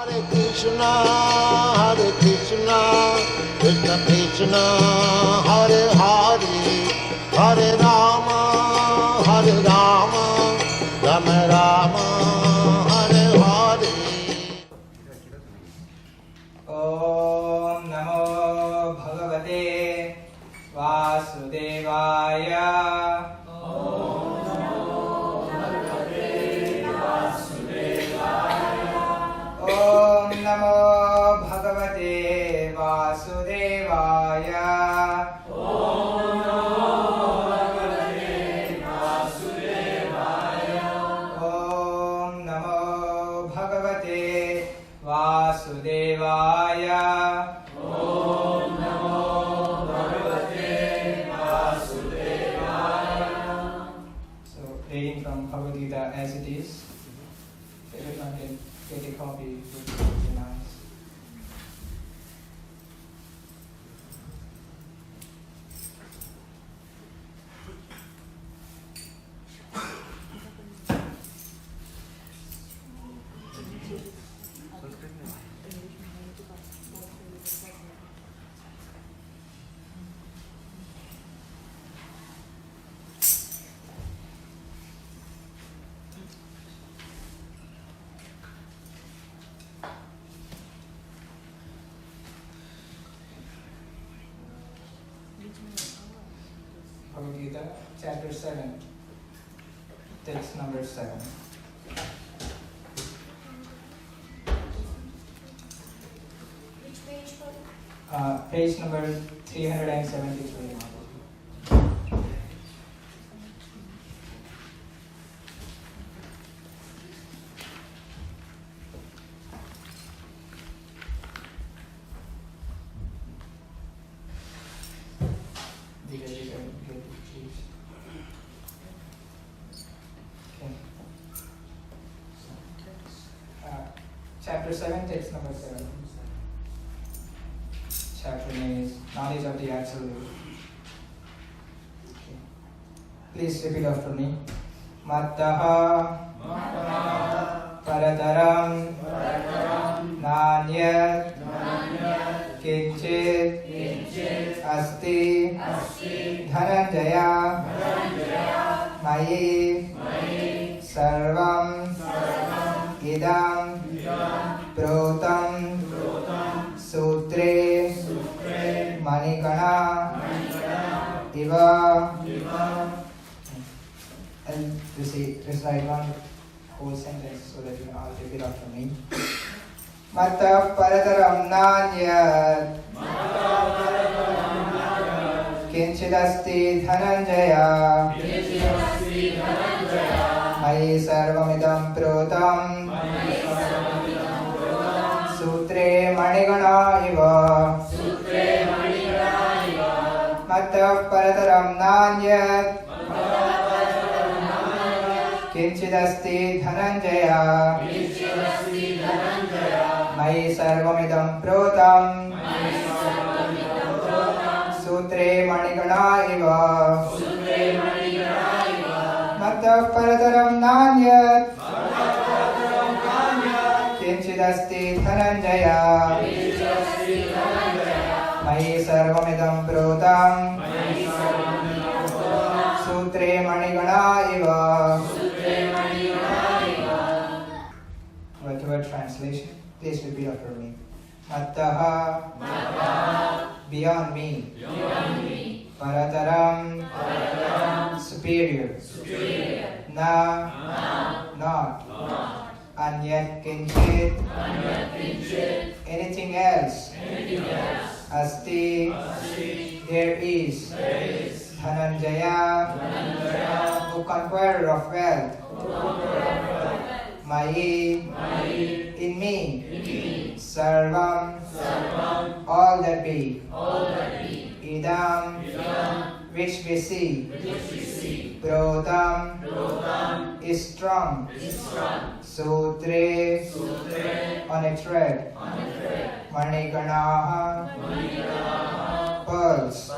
Hare Krishna, Krishna Krishna, Hare Hare, Hare Rama, Rama Rama, Hare Hare. Om Namo Bhagavate Vasudevaya. Om Namo Bhagavate Vasudevaya. Om Namo Bhagavate Vasudevaya. Om Namo Bhagavate Vasudevaya. So, reading from Bhagavad Gita as it is. Everyone can get a copy, would be nice. Bhagavad Gita, chapter 7, text number 7. Which page? Page number 373. Chapter 7, text number 7. Chapter name is Knowledge of the Absolute. Okay. Please repeat after me. Mattaha Parataram Nanyat Kinchit Asti Dhananjaya Mayi Sarvam Idam Protam Sutre Manikana Iva. And recite one whole sentence so that you can all take it after me. Matta Parataram Nanyat Kinchidasti Dhananjaya Mayi Sarvamidam Protam Sutre Manigana Iva. Matta Parataram Nanyat Kinchidasti Dhananjaya Mayi Sarvamidam Protam Sutre Manigana Iva. Matta Parataram Nanyat Kinchidasti Dhananjaya Mayi Sarvamidam Protam Sutre Manigana Iva. Word translation. Please repeat after me. Mattaha beyond me. Parataram superior. Na not. Anyat kinchit anything else. Asti there is. Dhananjaya who conqueror of wealth. Mayi in me. Sarvam all that be. Idam which we see. Protam is strong. Sutre on a thread. Maniganaha pearls.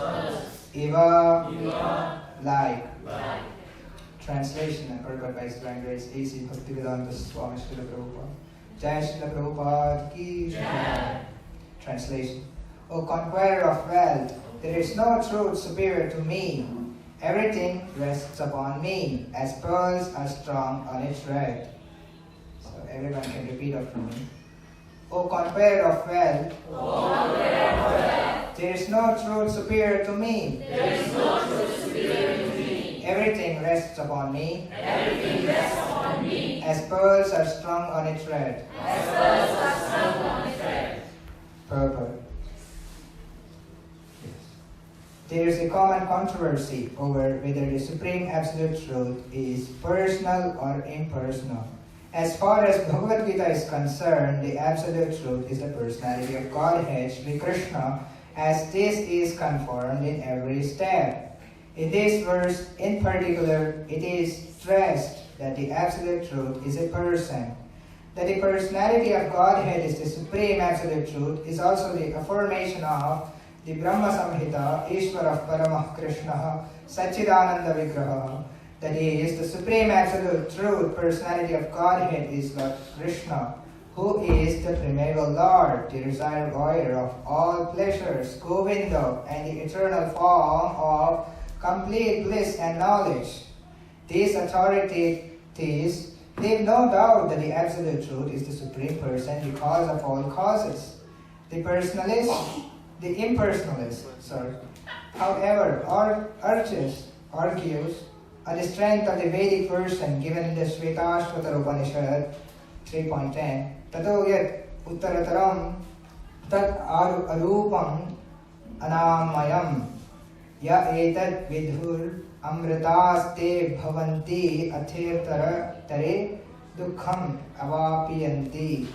Iva like. Translation and purport by His Divine Grace A.C. Bhaktivedanta Swami Srila Prabhupada. Jai Srila Prabhupada ki Jai. Translation. O conqueror of wealth, there is no truth superior to me. Everything rests upon me, as pearls are strong on its thread. So everyone can repeat after me. O conqueror of wealth, there is no truth superior to me. Everything rests upon me. As pearls are strung on its thread. Purport. There is a common controversy over whether the Supreme Absolute Truth is personal or impersonal. As far as Bhagavad Gita is concerned, the Absolute Truth is the personality of Godhead, Sri Krishna, as this is confirmed in every step. In this verse in particular, it is stressed that the Absolute Truth is a person. That the personality of Godhead is the Supreme Absolute Truth is also the affirmation of the Brahma Samhita, Ishvara Paramah Krishna, Satchidananda Vigraha. That is, the Supreme Absolute Truth, personality of Godhead is Lord Krishna, who is the primeval Lord, the desired void of all pleasures, Govinda, and the eternal form of complete bliss and knowledge. These authorities leave no doubt that the Absolute Truth is the Supreme Person, the cause of all causes. The impersonalist, however, argues on the strength of the Vedic version given in the Shvetashvatara Upanishad 3.10, Tato yat uttarataram tat arupam anamayam ya etad vidhur amritaste bhavanti athirtara tare dukkham avapiyanti.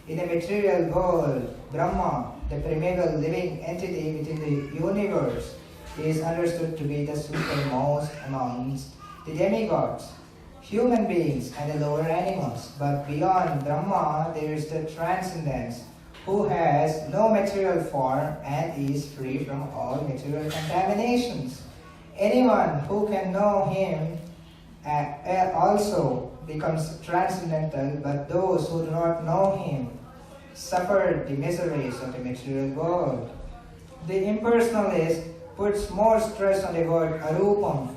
In the material world, Brahma, the primeval living entity within the universe, is understood to be the supermost amongst the demigods, human beings, and the lower animals. But beyond Brahma, there is the transcendence, who has no material form and is free from all material contaminations. Anyone who can know him also becomes transcendental, but those who do not know him suffer the miseries of the material world. The impersonalist puts more stress on the word arupam,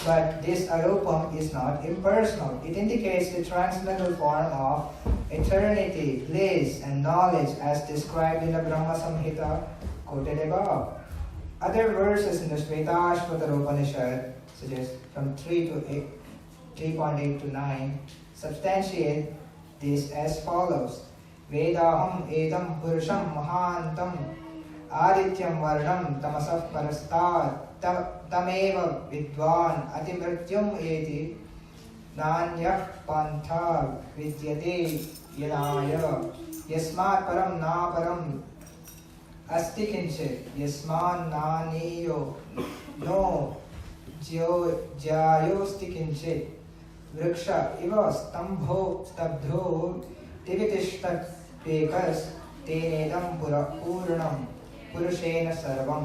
but this arupam is not impersonal. It indicates the transcendental form of eternity, bliss, and knowledge as described in the Brahma Samhita quoted above. Other verses in the Shvetashvatara Upanishad, such as from 3.8 to 9, substantiate this as follows. Vedaham edam purusham mahantam adityam varnam tamasah parastad tameva vidvan atimrityum eti nanyah pantha vidyate yanaya yasmat param na param asti kinchit yasman naniyo no jayosti kinchit vriksha iva stambho stabdho tivitishtat pekas tenedam purnam purushena sarvam.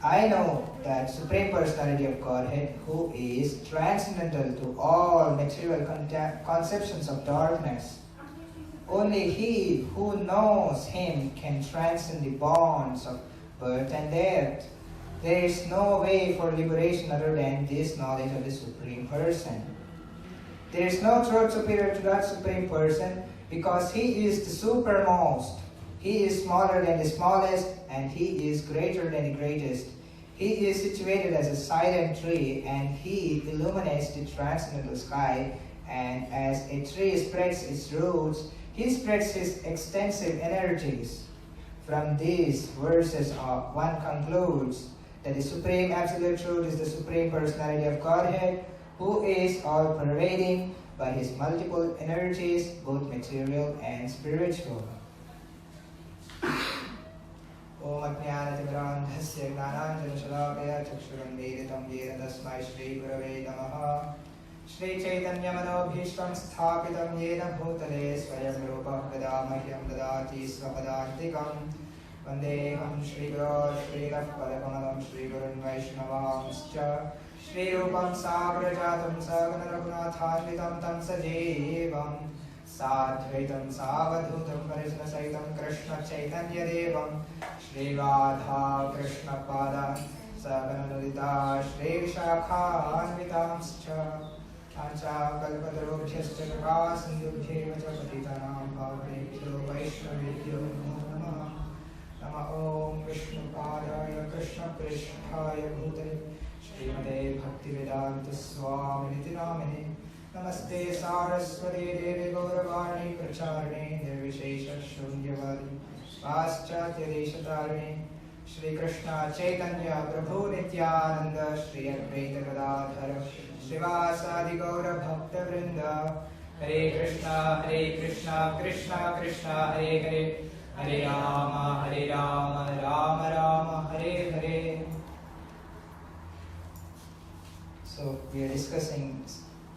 I know that Supreme Personality of Godhead, who is transcendental to all material conceptions of darkness. Only he who knows him can transcend the bonds of birth and death. There is no way for liberation other than this knowledge of the Supreme Person. There is no truth superior to that Supreme Person because he is the supermost. He is smaller than the smallest and he is greater than the greatest. He is situated as a silent tree and he illuminates the transcendental sky, and as a tree spreads its roots, he spreads his extensive energies. From these verses one concludes that the Supreme Absolute Truth is the Supreme Personality of Godhead, who is all-pervading by his multiple energies, both material and spiritual. Om Ajnanatimirandhasya Gnananjanashalakaya Chakshurunveditam Yena Tasmai Shri Gurave Namaha. Shri Chaitanya Manobhishtam Sthapitam Yena Bhutale Swayam Rupa Gadamahyam Dadati Svapadantikam Vandeham Shri Guru Shri Padapanam Shri Gurun Vaishnavamscha Shri Rupam Sabrajatam Sagana Raghunathanvitam Tam Sajevam साद्वैतं सावधूतं परिजनसहितं Krishna Chaitanya देवं श्री राधा कृष्ण पादान् सकलललिता श्री शाखान्वितांश्च कल्पतरुभ्यश्च कृपा सिन्धुभ्यैव च पतितानां पावनेभ्यो वैष्णवेभ्यो नमो नमः। नमः ॐ विष्णुपादाय कृष्णप्रेष्ठाय भूतले श्रीमते भक्तिवेदान्त स्वामिनिति नामिने नमस्ते सारस्वती देवी गौरवाणी प्रचारिणे निर्विशेष शून्यवादी पाश्चात्यदेशतारिणे श्री कृष्ण चैतन्य प्रभु नित्यानंद श्री अद्वैत गदाधर श्रीवासादि गौर भक्त वृंद हरे Krishna Krishna Krishna Hare Hare Hare Ram Ram Ram Hare Hare. So we are discussing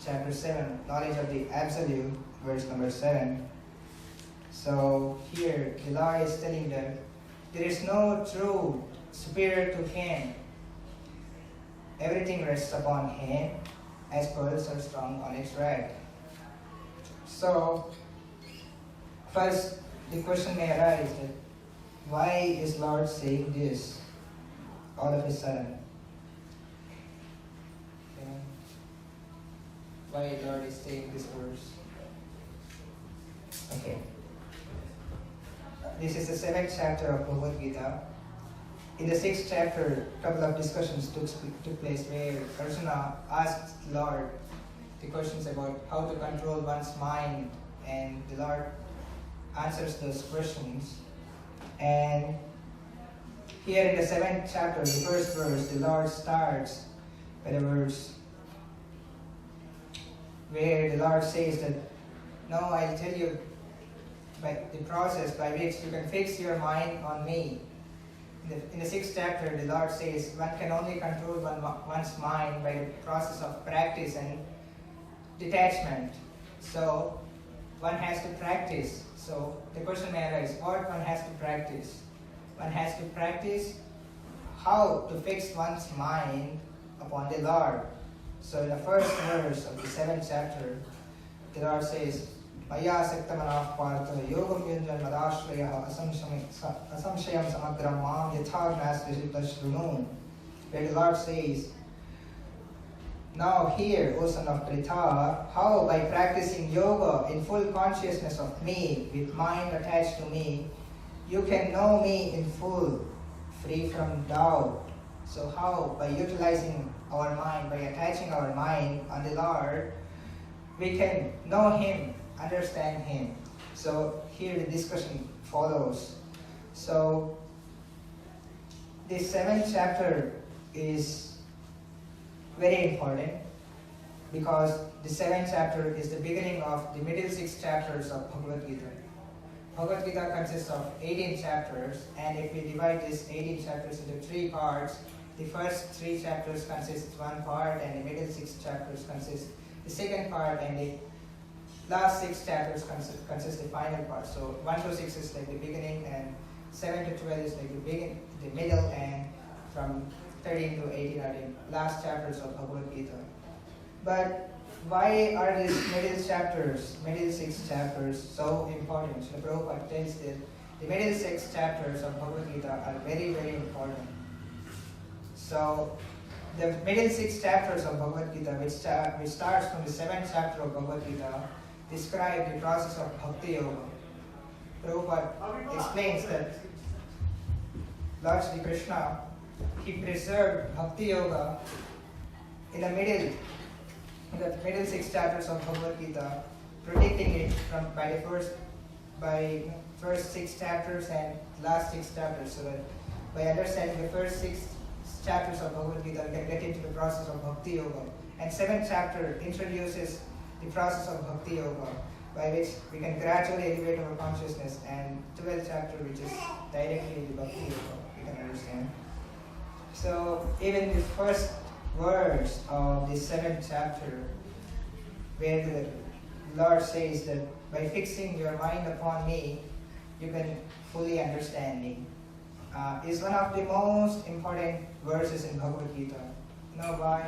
chapter 7, knowledge of the absolute, verse number 7. So here the Lord is telling them there is no true superior to Him. Everything rests upon Him as pearls are strung on its rack. So first the question may arise that why is Lord saying this all of a sudden? Why Lord is saying this verse? Okay. This is the 7th chapter of Bhagavad Gita. In the 6th chapter, a couple of discussions took place where Arjuna asked Lord the questions about how to control one's mind, and the Lord answers those questions. And here in the 7th chapter, the first verse, the Lord starts by the words where the Lord says that, now I'll tell you by the process by which you can fix your mind on me. In the 6th chapter, the Lord says one can only control one's mind by the process of practice and detachment. So one has to practice. So the question may arise, what one has to practice? One has to practice how to fix one's mind upon the Lord. So in the first verse of the 7th chapter, the Lord says, Maya saktamanah partha yogam yunjan madashrayah asamshayam samagram mam yathagnastrishita shrunu. Where the Lord says, now hear, O son of Pritha, how by practicing yoga in full consciousness of me, with mind attached to me, you can know me in full, free from doubt. So how, by utilizing our mind, by attaching our mind on the Lord, we can know Him, understand Him. So here the discussion follows. So this 7th chapter is very important because the 7th chapter is the beginning of the middle 6 chapters of Bhagavad Gita. Bhagavad Gita consists of 18 chapters, and if we divide these 18 chapters into 3 parts, the first 3 chapters consist one part, and the middle 6 chapters consist the second part, and the last 6 chapters consist the final part. So 1 to 6 is like the beginning, and 7 to 12 is like the middle, and from 13 to 18 are the last chapters of Bhagavad Gita. But why are these middle 6 chapters so important? So Prabhupada tells that the middle 6 chapters of Bhagavad Gita are very, very important. So the middle 6 chapters of Bhagavad Gita, which starts from the 7th chapter of Bhagavad Gita, describe the process of Bhakti Yoga. Prabhupada explains that Lord Shri Krishna, He preserved Bhakti Yoga in the middle 6 chapters of Bhagavad Gita, predicting it by first 6 chapters and last 6 chapters, so that by understanding the first 6 chapters of Bhagavad Gita, we can get into the process of Bhakti Yoga. And 7th chapter introduces the process of Bhakti Yoga, by which we can gradually elevate our consciousness, and 12th chapter, which is directly the Bhakti Yoga, we can understand. So even the first verse of the 7th chapter, where the Lord says that by fixing your mind upon me, you can fully understand me, is one of the most important verses in Bhagavad Gita. You know why?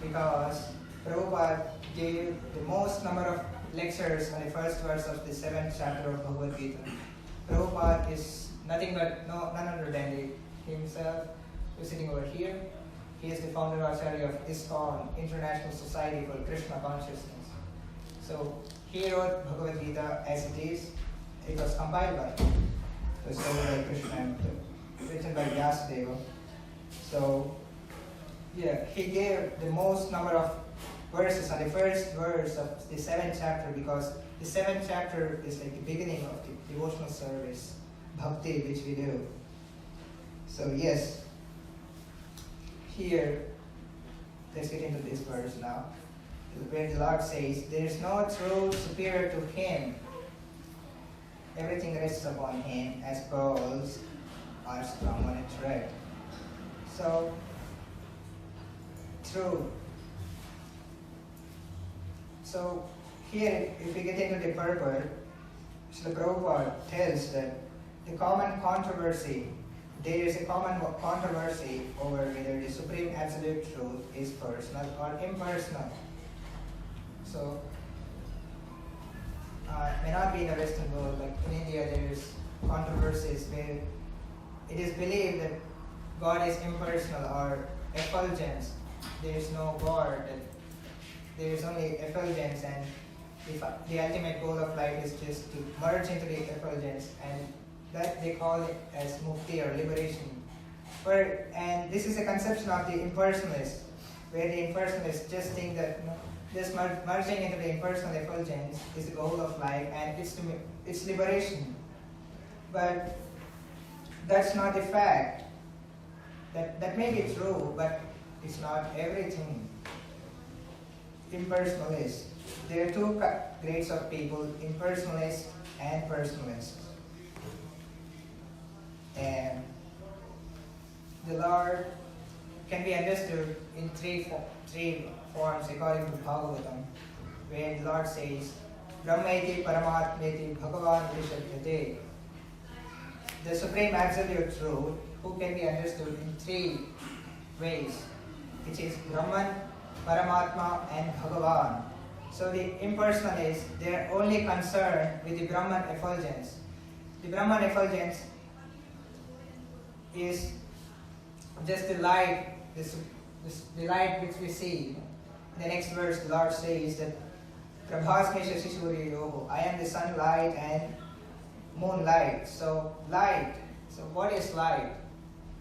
Because Prabhupada gave the most number of lectures on the first verse of the 7th chapter of Bhagavad Gita. Prabhupada is nothing but none other than himself, who's sitting over here. He is the founder Acharya of ISKCON International Society for Krishna Consciousness. So he wrote Bhagavad Gita as it is. It was compiled by him. It was written by Krishna and written by Vyasadeva. So yeah, he gave the most number of verses on the first verse of the 7th chapter, because the 7th chapter is like the beginning of the devotional service, bhakti, which we do. So yes, here, let's get into this verse now, where the Lord says, there is no truth superior to Him. Everything rests upon Him as pearls are strung on a thread. So, truth. So here, if we get into the purport, Srila Prabhupada tells that the common controversy, there is a common controversy over whether the Supreme Absolute Truth is personal or impersonal. So, it may not be in the Western world, like in India there is controversies where it is believed that God is impersonal or effulgence. There is no God, that there is only effulgence, and the ultimate goal of life is just to merge into the effulgence, and that they call it as mukti or liberation. And this is a conception of the impersonalist, where the impersonalists just think that this merging into the impersonal effulgence is the goal of life and it's liberation. But that's not the fact. That may be true, but it's not everything. Impersonalist. There are two grades of people, impersonalist and personalist. And the Lord can be understood in three forms according to Bhagavatam, where the Lord says, Brahmaiti Paramatmeti Bhagavan Vishadyate. The Supreme Absolute Truth, who can be understood in three ways, which is Brahman, Paramatma and Bhagavan. So the impersonalists, they are only concerned with the Brahman effulgence. The Brahman effulgence is just the light, the light which we see. In the next verse, the Lord says that Prabhasmesha Sishuryoho, I am the sunlight and moonlight. So light. So what is light?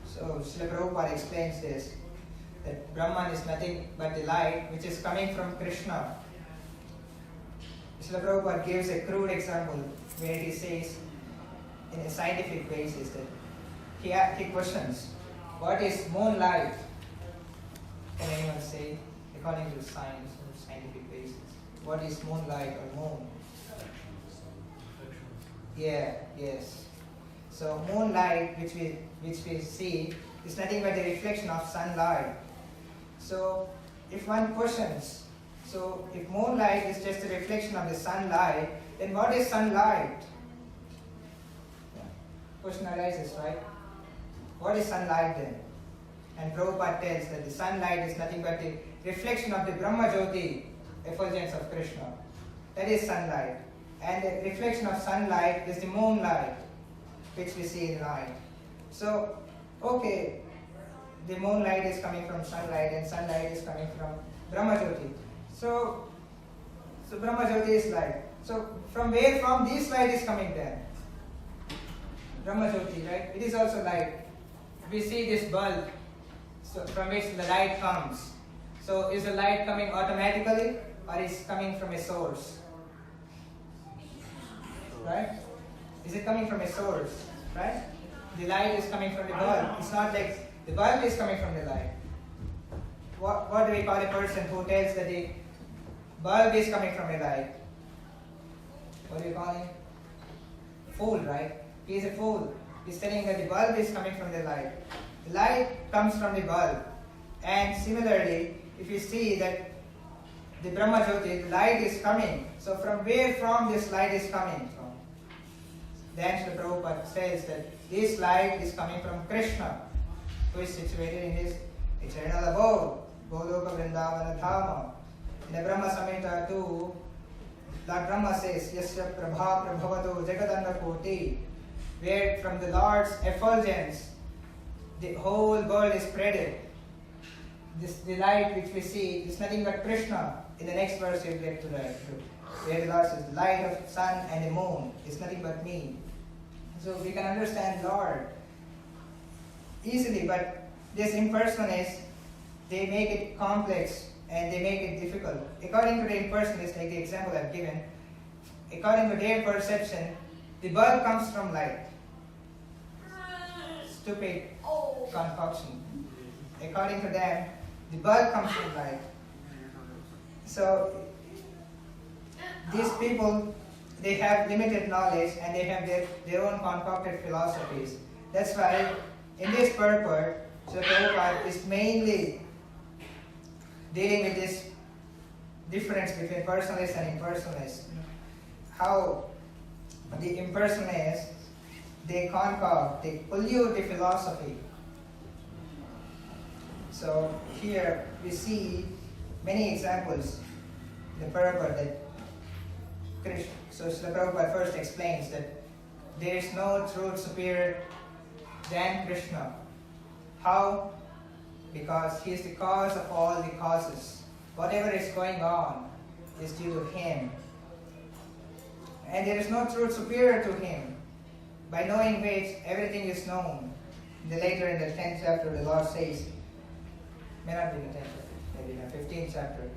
So Srila Prabhupada explains this, that Brahman is nothing but the light which is coming from Krishna. Srila Prabhupada gives a crude example where he says, in a scientific basis, that he questions, what is moonlight? Can anyone say, according to science or scientific basis, what is moonlight or moon? Yeah, yes. So moonlight, which we see, is nothing but the reflection of sunlight. So if one questions, so if moonlight is just a reflection of the sunlight, then what is sunlight? Yeah. Question arises, right? What is sunlight then? And Prabhupada tells that the sunlight is nothing but the reflection of the Brahma Jyoti, effulgence of Krishna. That is sunlight. And the reflection of sunlight is the moonlight, which we see in night. So, okay, the moonlight is coming from sunlight and sunlight is coming from Brahma Jyoti. So Brahma Jyoti is light. So from where from this light is coming then? Brahma Jyoti, right? It is also light. We see this bulb, so from which the light comes. So is the light coming automatically or is coming from a source? Right? Is it coming from a source? Right? The light is coming from the bulb. It's not like the bulb is coming from the light. What do we call a person who tells that the bulb is coming from a light? What do you call him? Fool, right? He is a fool. He's telling that the bulb is coming from the light. The light comes from the bulb. And similarly, if you see that the Brahma Jyoti, the light is coming. So from where from this light is coming from? Then Srila Prabhupada says that this light is coming from Krishna, who is situated in his eternal abode, Goloka Vrindavana Dhama. In the Brahma Samhita too, Lord Brahma says, Yasya Prabha Prabhavato Jagadanda Koti, where from the Lord's effulgence the whole world is spreaded. The light which we see is nothing but Krishna. In the next verse you'll get to that. Where the Lord says, the light of the sun and the moon is nothing but me. So we can understand Lord easily, but this impersonalists, they make it complex and they make it difficult. According to the impersonalists, like the example I've given, according to their perception, the bulb comes from light. Stupid concoction. According to them, the bulb comes from light. So these people, they have limited knowledge and they have their own concocted philosophies. That's why in this purport, Srila Prabhupada is mainly dealing with this difference between personalists and impersonalists. How the impersonalists, they concoct, they pollute the philosophy. So here we see many examples in the purport that Krishna. So Srila Prabhupada first explains that there is no truth superior than Krishna. How? Because he is the cause of all the causes. Whatever is going on is due to him. And there is no truth superior to him, by knowing which everything is known. Later in the 10th chapter, the Lord says, may not be in the 10th chapter, maybe in the 15th chapter,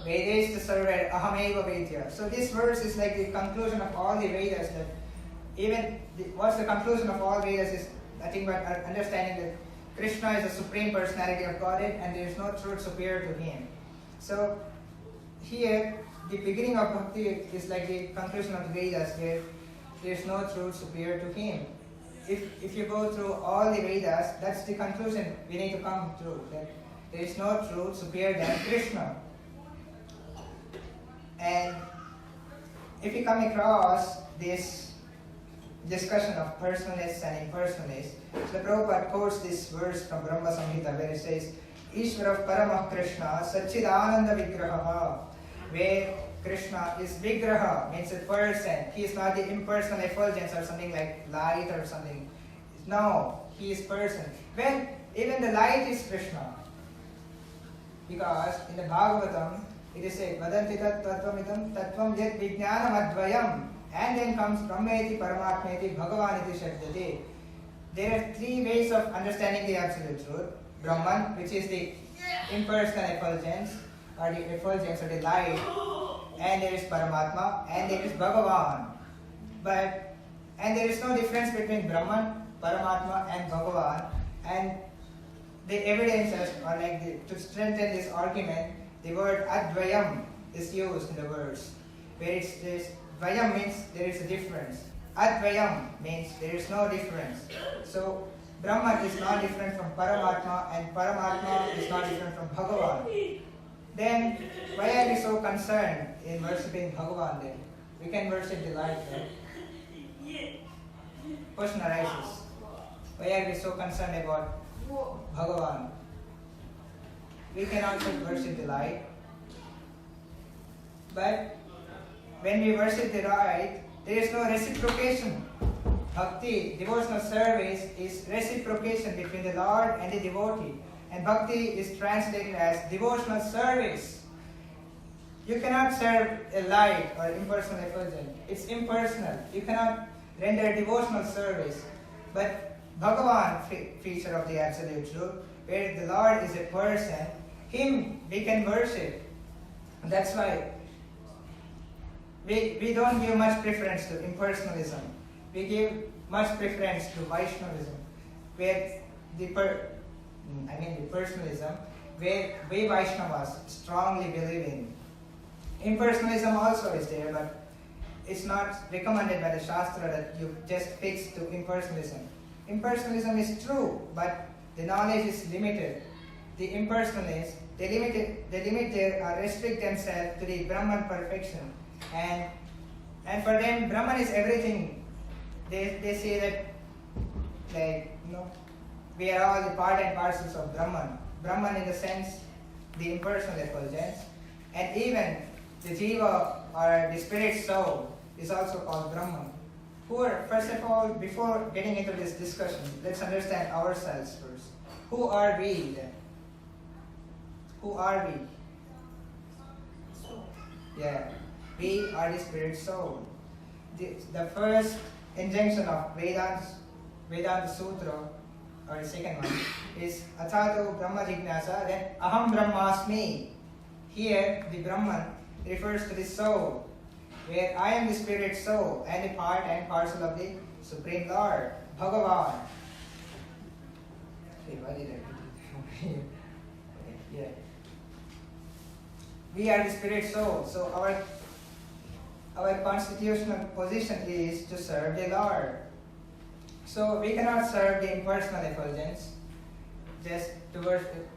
Vedesta sarva ahameva vedya. So this verse is like the conclusion of all the Vedas. That what's the conclusion of all Vedas is nothing but understanding that Krishna is the supreme personality of Godhead and there is no truth superior to him. So here, the beginning of bhakti is like the conclusion of the Vedas, where there is no truth superior to him. If you go through all the Vedas, that's the conclusion we need to come to, that there is no truth superior than Krishna. And if you come across this discussion of personalists and impersonalists, the Prabhupada quotes this verse from Brahma Samhita where it says, Ishvara Paramah Krishna Satchidananda Vigraha, where Krishna is Vigraha, means a person. He is not the impersonal effulgence or something like light or something. No, he is person. When even the light is Krishna. Because in the Bhagavatam, it is said, Vadanti tat tattvamidam tattvam yat vijnanam advayam. And then comes Brahmeti Paramatmeti Bhagavan iti shabdate. There are three ways of understanding the absolute truth. Brahman, which is the impersonal effulgence, or the effulgence or the light. And there is Paramatma, and there is Bhagavan. And there is no difference between Brahman, Paramatma and Bhagavan. And the evidences are like to strengthen this argument, the word Advayam is used in the verse. Where it's this Vayam means there is a difference. Advayam means there is no difference. So Brahman is not different from Paramatma and Paramatma is not different from Bhagavan. Then why are we so concerned in worshipping Bhagavan then? We can worship the light, right? Question arises. Why are we so concerned about Bhagavan? We can also worship the light. But when we worship the light, there is no reciprocation. Bhakti, devotional service, is reciprocation between the Lord and the devotee. And bhakti is translated as devotional service. You cannot serve a light or impersonal effulgence. It's impersonal. You cannot render devotional service. But Bhagavan feature of the Absolute Truth, where the Lord is a person, Him we can worship. That's why we don't give much preference to impersonalism. We give much preference to Vaishnavism, where the personalism, where we Vaishnavas strongly believe in. Impersonalism also is there, but it's not recommended by the Shastra that you just fix to impersonalism. Impersonalism is true, but the knowledge is limited. The impersonalists, they restrict themselves to the Brahman perfection. And for them, Brahman is everything. They say that, we are all the part and parcels of Brahman. Brahman in the sense, the impersonal effulgence, And even the jiva or the spirit soul is also called Brahman. First of all, before getting into this discussion, let's understand ourselves first. Who are we then? Who are we? Yeah, we are the spirit soul. The first injunction of Vedanta Sutra, or the second one, is Athato Brahma Jignasa, then Aham Brahmasmi. Here, the Brahman refers to the soul, where I am the spirit soul and the part and parcel of the Supreme Lord, Bhagavad. Hey, why did I put it? Yeah. We are the spirit soul, so our constitutional position is to serve the Lord. So we cannot serve the impersonal effulgence just to worship.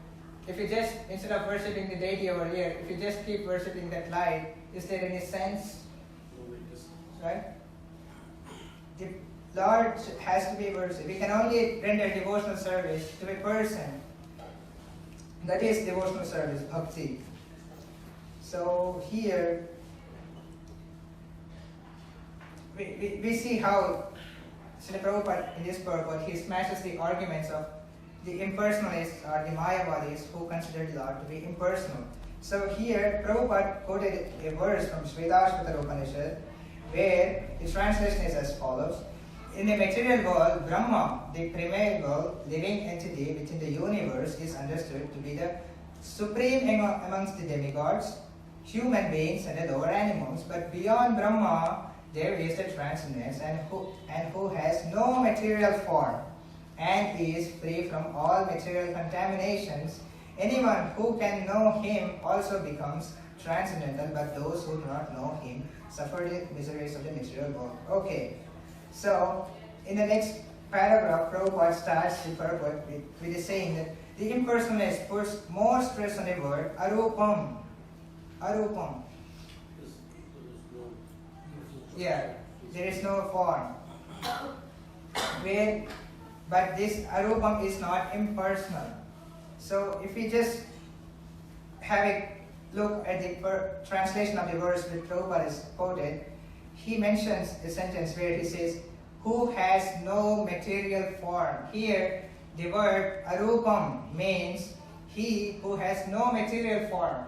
If you just, instead of worshipping the deity over here, if you just keep worshipping that light, is there any sense? Right? The Lord has to be worshipped. We can only render devotional service to a person. That is devotional service, bhakti. So here, we see how Srila Prabhupada in this purport, he smashes the arguments of the impersonalists or the Mayavadis who consider the Lord to be impersonal. So here, Prabhupada quoted a verse from Shvetashvatara Upanishad, where the translation is as follows. In the material world, Brahma, the primeval living entity within the universe, is understood to be the supreme amongst the demigods, human beings and the lower animals. But beyond Brahma, there is the transcendence and who has no material form and is free from all material contaminations. Anyone who can know him also becomes transcendental, but those who do not know him suffer the miseries of the material world. Okay, so in the next paragraph, Prabhupada starts the purport with the saying that the impersonalist puts more stress on the word arupam. Arupam. Yeah, there is no form. But this arupam is not impersonal. So if we just have a look at the translation of the verse that Prabhupada is quoted, he mentions a sentence where he says, who has no material form. Here, the word arupam means he who has no material form,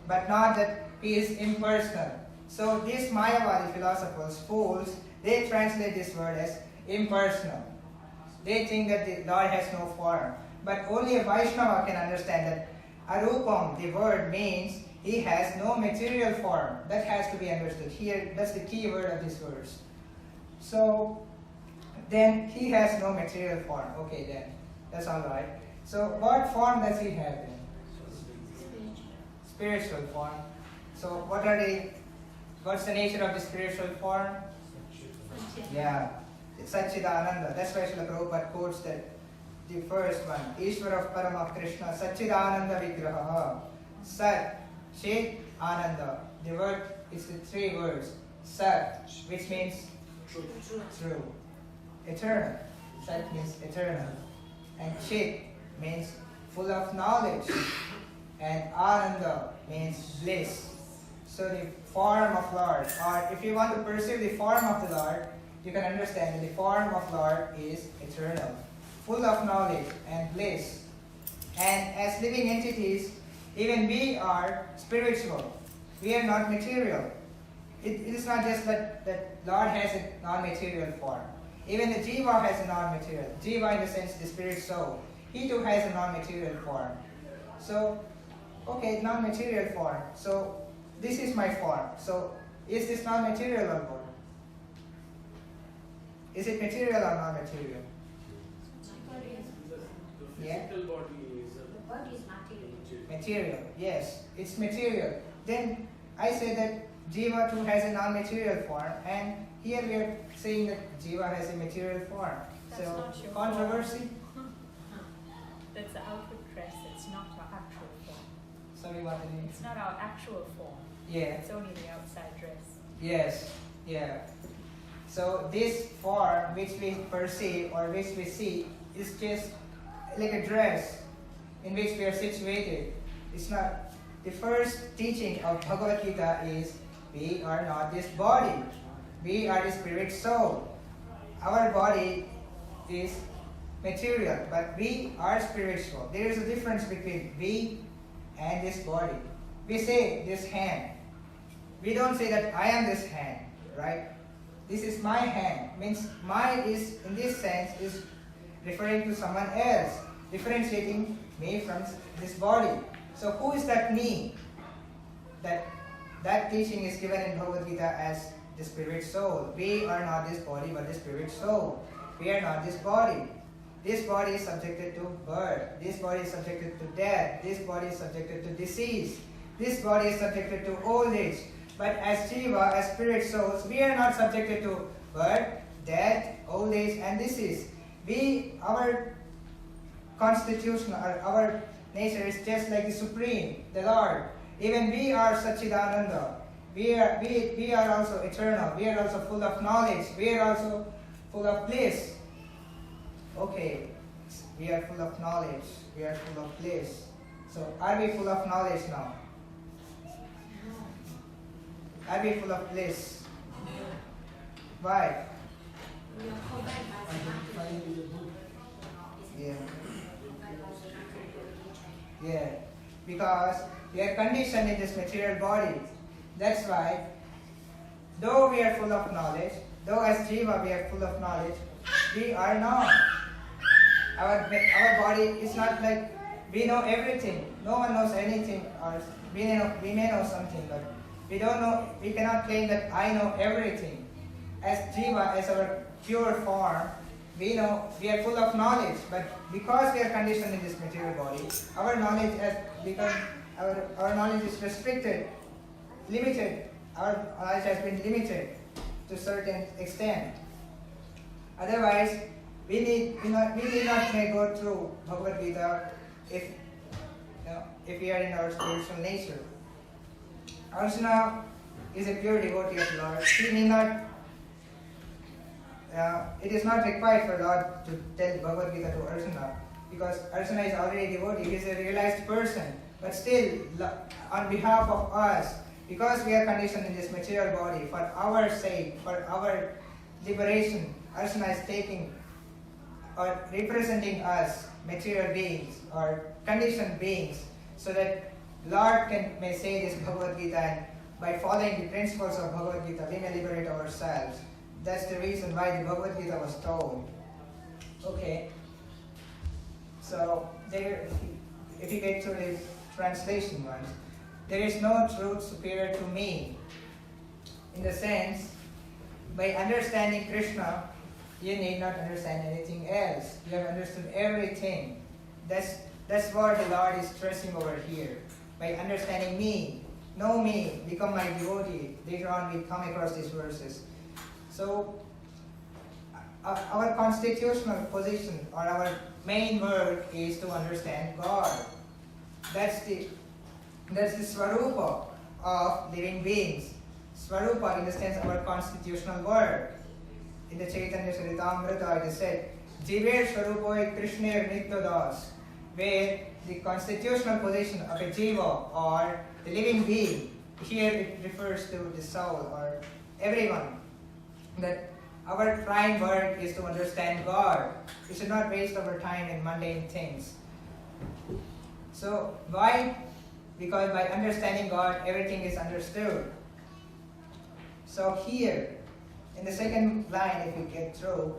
but not that he is impersonal. So these Mayavadi philosophers, fools, they translate this word as impersonal. They think that the Lord has no form. But only a Vaishnava can understand that arupam, the word, means he has no material form. That has to be understood. Here, that's the key word of this verse. So, then he has no material form. Okay, then. That's alright. So, what form does he have then? Spiritual form. So, what's the nature of the spiritual form? Yeah. It's Satchidananda. That's why Srila Prabhupada quotes that the first one. Ishvara Parama Krishna Satchidananda Vigraha. Sat, Chit, Ananda. The word is the three words. Sat, which means true. Eternal. Sat means eternal. And Chit means full of knowledge. And Ananda means bliss. So the form of Lord, or if you want to perceive the form of the Lord, you can understand that the form of Lord is eternal, full of knowledge and bliss. And as living entities, even we are spiritual. We are not material. It is not just that Lord has a non-material form. Even the jiva has a non-material. Jiva in the sense the spirit soul. He too has a non-material form. So, okay, non-material form. So, this is my form. So, is this non-material or what? Is it material or non-material? Yeah? The body is The body is material. Material, yes, it's material. Then I say that jiva too has a non-material form, and here we are saying that jiva has a material form. That's So, not your controversy? That's the outward dress, it's not our actual form. Sorry, what did you It's not our actual form. Yeah, It's only the outside dress. yes, yeah. So this form which we perceive or which we see is just like a dress in which we are situated. It's not the first teaching of Bhagavad Gita is, we are not this body. We are the spirit soul. Our body is material, but we are spiritual. There is a difference between we and this body. We say this hand. We don't say that I am this hand, right? This is my hand. Means my is, in this sense, is referring to someone else, differentiating me from this body. So who is that me? That teaching is given in Bhagavad Gita as the spirit soul. We are not this body, but the spirit soul. We are not this body. This body is subjected to birth. This body is subjected to death. This body is subjected to disease. This body is subjected to old age. But as Jiva, as spirit souls, we are not subjected to birth, death, old age, and disease. Our constitution, our nature is just like the Supreme, the Lord. Even we are Satchidananda. We are also eternal. We are also full of knowledge. We are also full of bliss. Okay, we are full of knowledge. We are full of bliss. So, are we full of knowledge now? Are we full of bliss? Why? Yeah. Yeah. Because we are conditioned in this material body. That's why, though we are full of knowledge, though as Jiva we are full of knowledge, we are not. Our body is not like we know everything. No one knows anything, or we may know something, but we don't know. We cannot claim that I know everything. As Jiva, as our pure form, we know we are full of knowledge, but because we are conditioned in this material body, our knowledge has become our knowledge is restricted, limited. Our knowledge has been limited to a certain extent. Otherwise, we need not go through Bhagavad Gita if we are in our spiritual nature. Arjuna is a pure devotee of Lord. He need not. It is not required for Lord to tell Bhagavad Gita to Arjuna, because Arjuna is already a devotee. He is a realized person. But still, on behalf of us, because we are conditioned in this material body, for our sake, for our liberation, Arjuna is taking or representing us, material beings or conditioned beings, so that Lord may say this Bhagavad Gita, and by following the principles of Bhagavad Gita, we may liberate ourselves. That's the reason why the Bhagavad Gita was told. Okay. So there, if you get to the translation once, there is no truth superior to me. In the sense, by understanding Krishna, you need not understand anything else. You have understood everything. That's what the Lord is stressing over here. By understanding me, know me, become my devotee. Later on we come across these verses. So, our constitutional position or our main work is to understand God. That's the Swarupa of living beings. Swarupa in the sense of our constitutional work. In the Chaitanya Charitamrita it is said, Jiver Swarupoy Krishner Nityadas, where the constitutional position of a Jiva or the living being, here it refers to the soul or everyone, that our prime work is to understand God. We should not waste our time in mundane things. So, why? Because by understanding God, everything is understood. So here, in the second line, if we get through,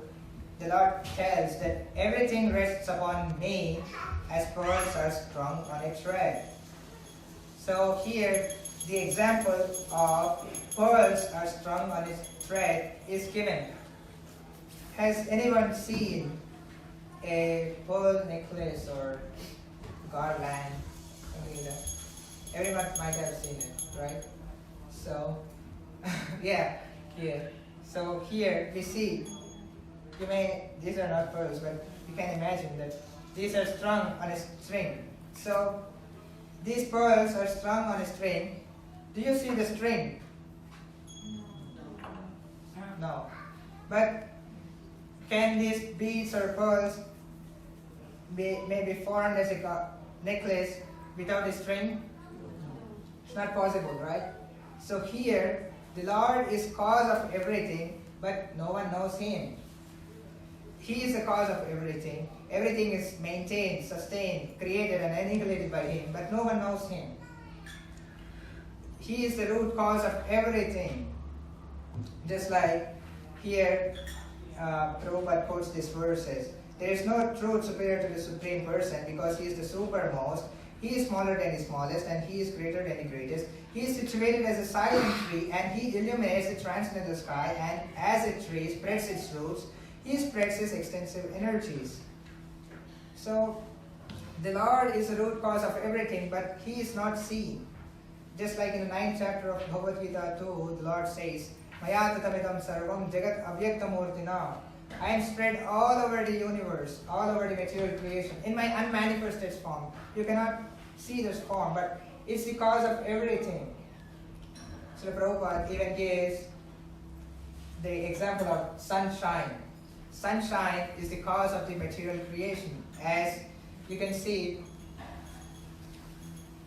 the Lord tells that everything rests upon me as pearls are strung on a thread. So here, the example of pearls are strung on a thread is given. Has anyone seen a pearl necklace or garland, something like that? Everyone might have seen it, right? So, yeah. So here we see, these are not pearls, but you can imagine that these are strung on a string. So, these pearls are strung on a string. Do you see the string? No. But can these beads or pearls may be formed as a necklace without a string? It's not possible, right? So here, the Lord is cause of everything, but no one knows Him. He is the cause of everything. Everything is maintained, sustained, created and annihilated by Him, but no one knows Him. He is the root cause of everything. Just like here, Prabhupada quotes this verse says, there is no truth superior to the Supreme Person because He is the supermost. He is smaller than the smallest and He is greater than the greatest. He is situated as a silent tree and He illuminates the transcendental sky, and as a tree spreads its roots, He spreads His extensive energies. So, the Lord is the root cause of everything, but He is not seen. Just like in the 9th chapter of Bhagavad Gita 2, the Lord says, Maya tatamidam sarvam jagat avyaktamurtina. I am spread all over the universe, all over the material creation, in my unmanifested form. You cannot see this form, but it's the cause of everything. So the Prabhupada even gives the example of sunshine. Sunshine is the cause of the material creation. As you can see,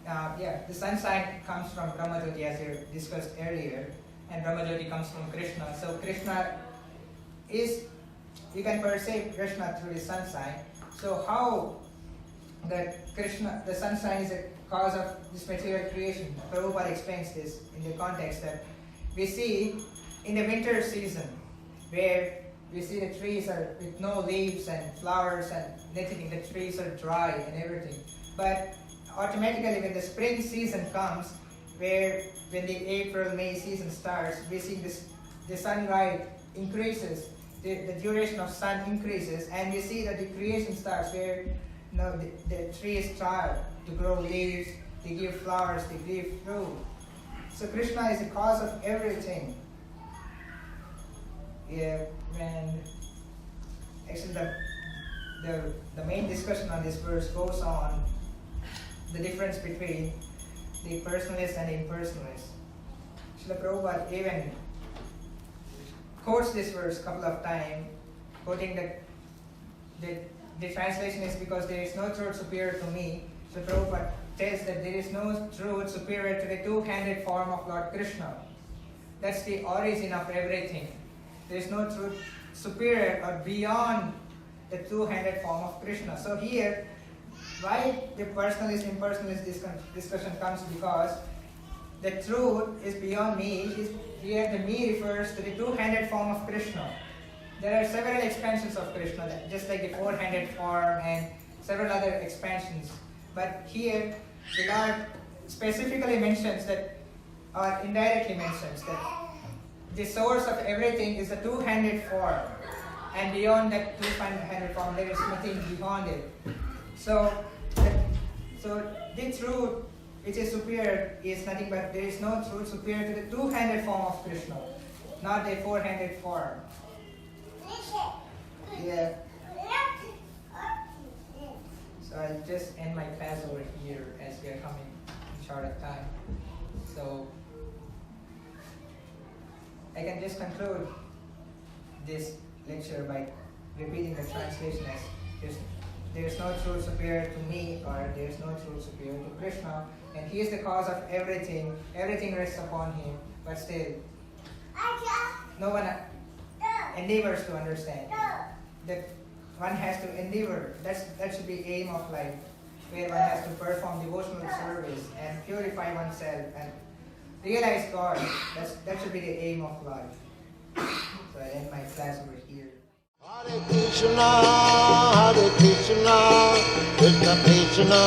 the sunshine comes from Brahmajyoti, as you discussed earlier, and Brahmajyoti comes from Krishna. So Krishna is, you can perceive Krishna through the sunshine. So how that Krishna, the sunshine is a cause of this material creation? Prabhupada explains this in the context that we see in the winter season, where we see the trees are with no leaves and flowers and nothing, the trees are dry and everything. But automatically when the spring season comes, when the April-May season starts, we see the sunlight increases, the duration of sun increases, and we see that the creation starts where the trees start to grow leaves, they give flowers, they give fruit. So Krishna is the cause of everything. When actually the main discussion on this verse goes on the difference between the personalist and the impersonalist. Srila Prabhupada even quotes this verse a couple of times, quoting that the translation is because there is no truth superior to me. So Prabhupada tells that there is no truth superior to the two-handed form of Lord Krishna. That's the origin of everything. There is no truth superior or beyond the two-handed form of Krishna. So here, why the personalist-impersonalist discussion comes, because the truth is beyond me. Here the me refers to the two-handed form of Krishna. There are several expansions of Krishna, just like the four-handed form and several other expansions. But here, the Lord specifically mentions that, or indirectly mentions that, the source of everything is the two-handed form, and beyond that two-handed form there is nothing beyond it. So the truth which is superior is nothing but there is no truth superior to the two-handed form of Krishna, not the four-handed form. Yeah. So I'll just end my class over here as we are coming short of time. So I can just conclude this lecture by repeating the translation as there is no truth superior to me, or there is no truth superior to Krishna, and He is the cause of everything. Everything rests upon Him, but still no one endeavors to understand. That one has to endeavor. That should be aim of life, where one has to perform devotional service and purify oneself and realize God. That should be the aim of life. So I end my class over here. Hare Krishna, Krishna Krishna